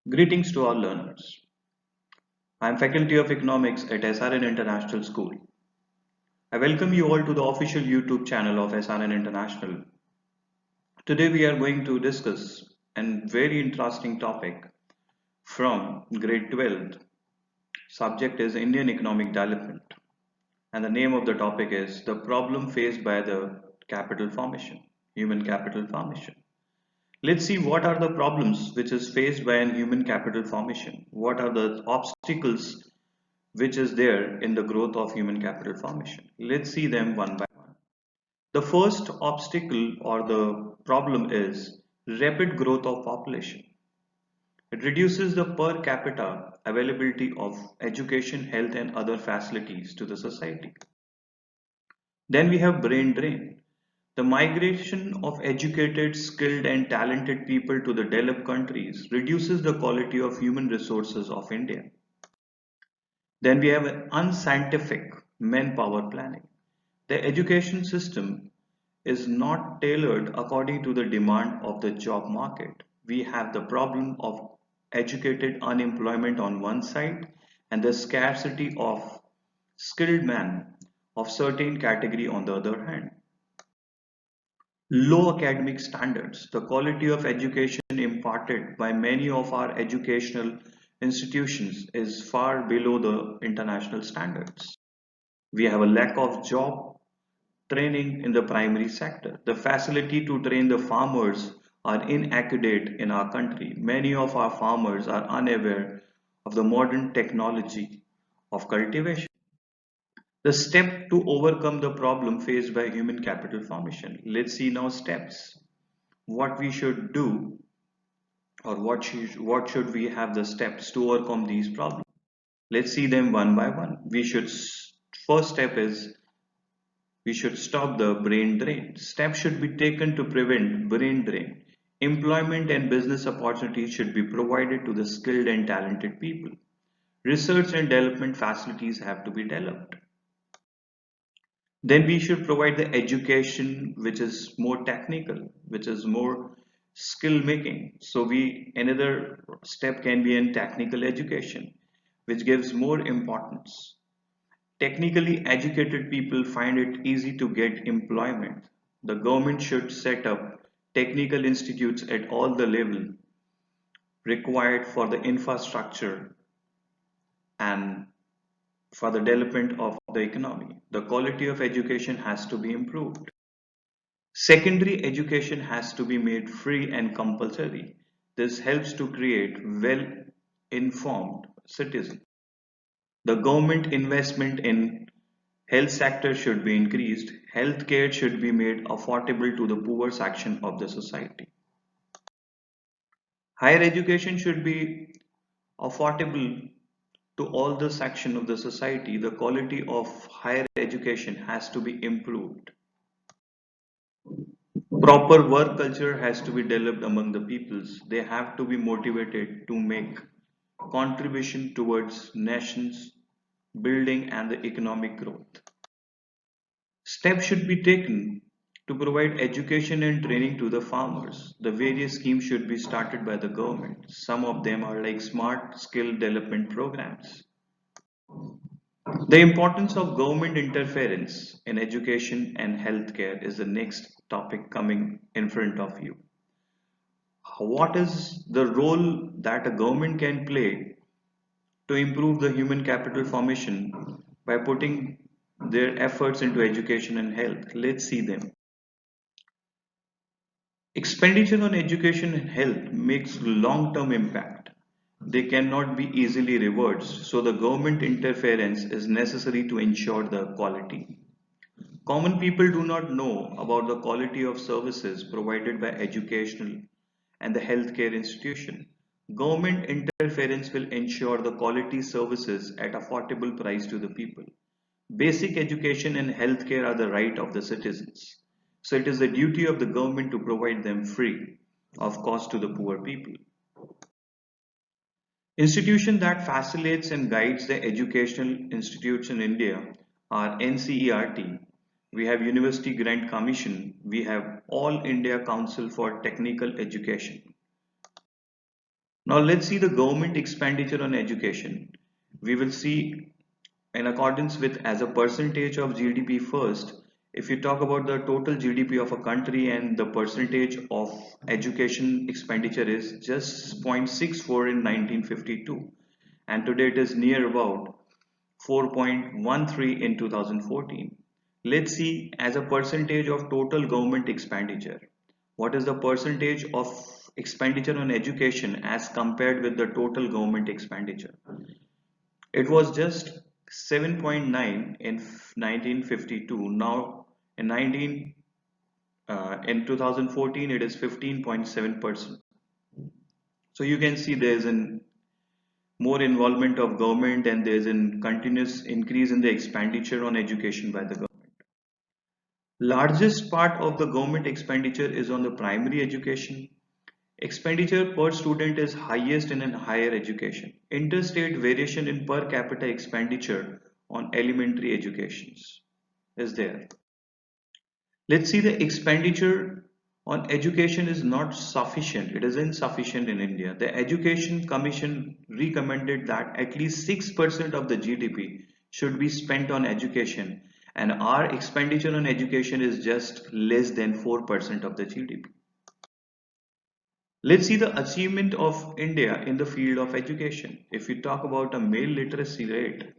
Greetings to all learners. I am Faculty of Economics at SRN International School. I welcome you all to the official YouTube channel of SRN International. Today we are going to discuss a very interesting topic from grade 12. Subject is Indian economic development and the name of the topic is the problem faced by the capital formation, human capital formation. Let's see what are the problems which is faced by an human capital formation. What are the obstacles which is there in the growth of human capital formation. Let's see them one by one. The first obstacle or the problem is rapid growth of population. It reduces the per capita availability of education, health and other facilities to the society. Then we have brain drain. The migration of educated, skilled and talented people to the developed countries reduces the quality of human resources of India. Then we have unscientific manpower planning. The education system is not tailored according to the demand of the job market. We have the problem of educated unemployment on one side and the scarcity of skilled men of certain category on the other hand. Low academic standards. The quality of education imparted by many of our educational institutions is far below the international standards. We have a lack of job training in the primary sector. The facility to train the farmers are inadequate in our country. Many of our farmers are unaware of the modern technology of cultivation. The step to overcome the problem faced by human capital formation. Let's see now steps. What we should do or what should we have the steps to overcome these problems. Let's see them one by one. First step is we should stop the brain drain. Steps should be taken to prevent brain drain. Employment and business opportunities should be provided to the skilled and talented people. Research and development facilities have to be developed. Then we should provide the education which is more technical, which is more skill making. So another step can be in technical education, which gives more importance. Technically educated people find it easy to get employment. The government should set up technical institutes at all the level required for the infrastructure and for the development of the economy. The quality of education has to be improved. Secondary education has to be made free and compulsory. This helps to create well-informed citizens. The government investment in health sector should be increased. Healthcare should be made affordable to the poor section of the society. Higher education should be affordable to all the section of the society. The quality of higher education has to be improved. Proper work culture has to be developed among the peoples. They have to be motivated to make contribution towards nations building and the economic growth. Steps should be taken to provide education and training to the farmers. The various schemes should be started by the government. Some of them are like smart skill development programs. The importance of government interference in education and healthcare is the next topic coming in front of you. What is the role that a government can play to improve the human capital formation by putting their efforts into education and health? Let's see them. Expenditure on education and health makes long-term impact. They cannot be easily reversed, so the government interference is necessary to ensure the quality. Common people do not know about the quality of services provided by educational and the healthcare institution. Government interference will ensure the quality services at affordable price to the people. Basic education and healthcare are the right of the citizens. So it is the duty of the government to provide them free of cost to the poor people. Institution that facilitates and guides the educational institutes in India are NCERT. We have University Grant Commission. We have All India Council for Technical Education. Now let's see the government expenditure on education. We will see in accordance with as a percentage of GDP first. If you talk about the total GDP of a country, and the percentage of education expenditure is just 0.64 in 1952, and today it is near about 4.13 in 2014. Let's see as a percentage of total government expenditure. What is the percentage of expenditure on education as compared with the total government expenditure? It was just 7.9 in 1952. Now in 2014 it is 15.7%. So you can see there is an more involvement of government, and there is a continuous increase in the expenditure on education by the government. Largest part of the government expenditure is on the primary education. Expenditure per student is highest in higher education. Interstate variation in per capita expenditure on elementary educations is there. Let's see the expenditure on education is not sufficient. It is insufficient in India. The Education Commission recommended that at least 6% of the GDP should be spent on education, and our expenditure on education is just less than 4% of the GDP. Let's see the achievement of India in the field of education. If we talk about a male literacy rate,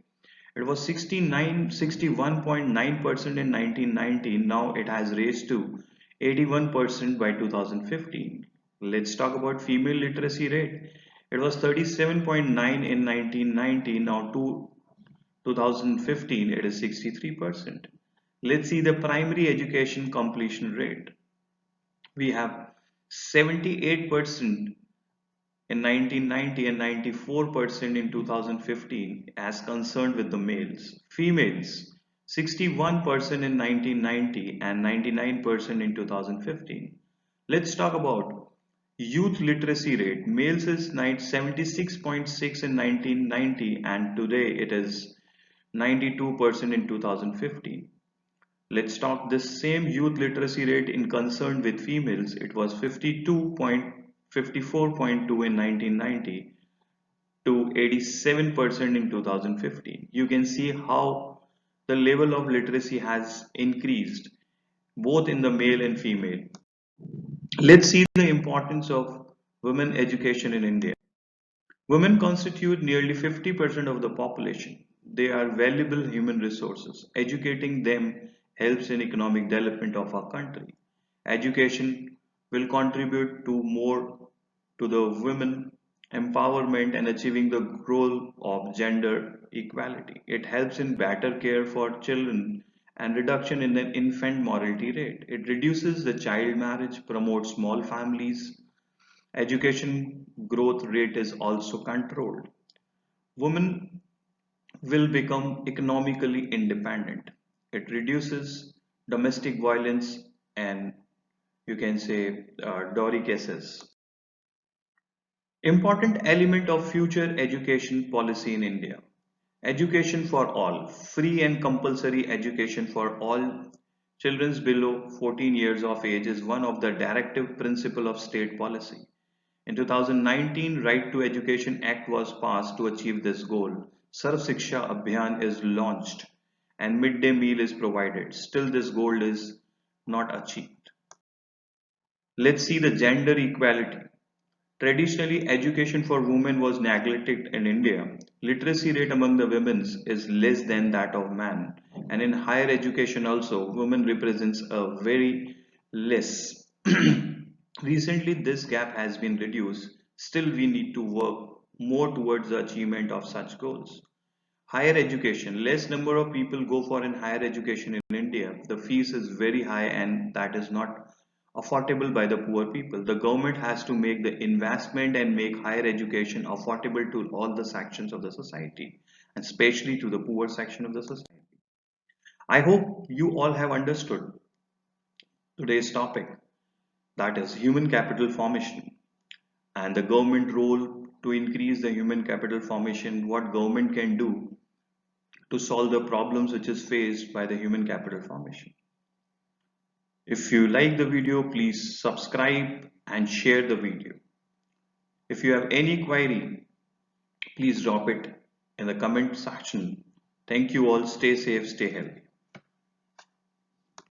it was 61.9% in 1990. Now it has raised to 81% by 2015. Let's talk about female literacy rate. It was 37.9 in 1990. Now to 2015 it is 63%. Let's see the primary education completion rate. We have 78% in 1990 and 94% in 2015 as concerned with the males. Females 61% in 1990 and 99% in 2015. Let's talk about youth literacy rate. Males is 76.6 in 1990, and today it is 92% in 2015. Let's talk this same youth literacy rate in concern with females. It was 54.2 in 1990 to 87% in 2015. You can see how the level of literacy has increased both in the male and female. Let's see the importance of women education in India. Women constitute nearly 50% of the population. They are valuable human resources. Educating them helps in economic development of our country. Education will contribute to more to the women empowerment and achieving the goal of gender equality. It helps in better care for children and reduction in the infant mortality rate. It reduces the child marriage, promotes small families. Education growth rate is also controlled. Women will become economically independent. It reduces domestic violence and you can say dowry cases. Important element of future education policy in India. Education for all. Free and compulsory education for all children below 14 years of age is one of the directive principle of state policy. In 2019, Right to Education Act was passed to achieve this goal. Sarv Shiksha Abhiyan is launched and midday meal is provided. Still this goal is not achieved. Let's see the gender equality. Traditionally, education for women was neglected in India. Literacy rate among the women is less than that of men, and in higher education also, women represents a very less. Recently, this gap has been reduced. Still, we need to work more towards the achievement of such goals. Higher education. Less number of people go for in higher education in India. The fees is very high, and that is not affordable by the poor people. The government has to make the investment and make higher education affordable to all the sections of the society, and especially to the poor section of the society. I hope you all have understood today's topic, that is human capital formation and the government role to increase the human capital formation, what government can do to solve the problems which is faced by the human capital formation. If you like the video, please subscribe and share the video. If you have any query, please drop it in the comment section. Thank you all. Stay safe, stay healthy.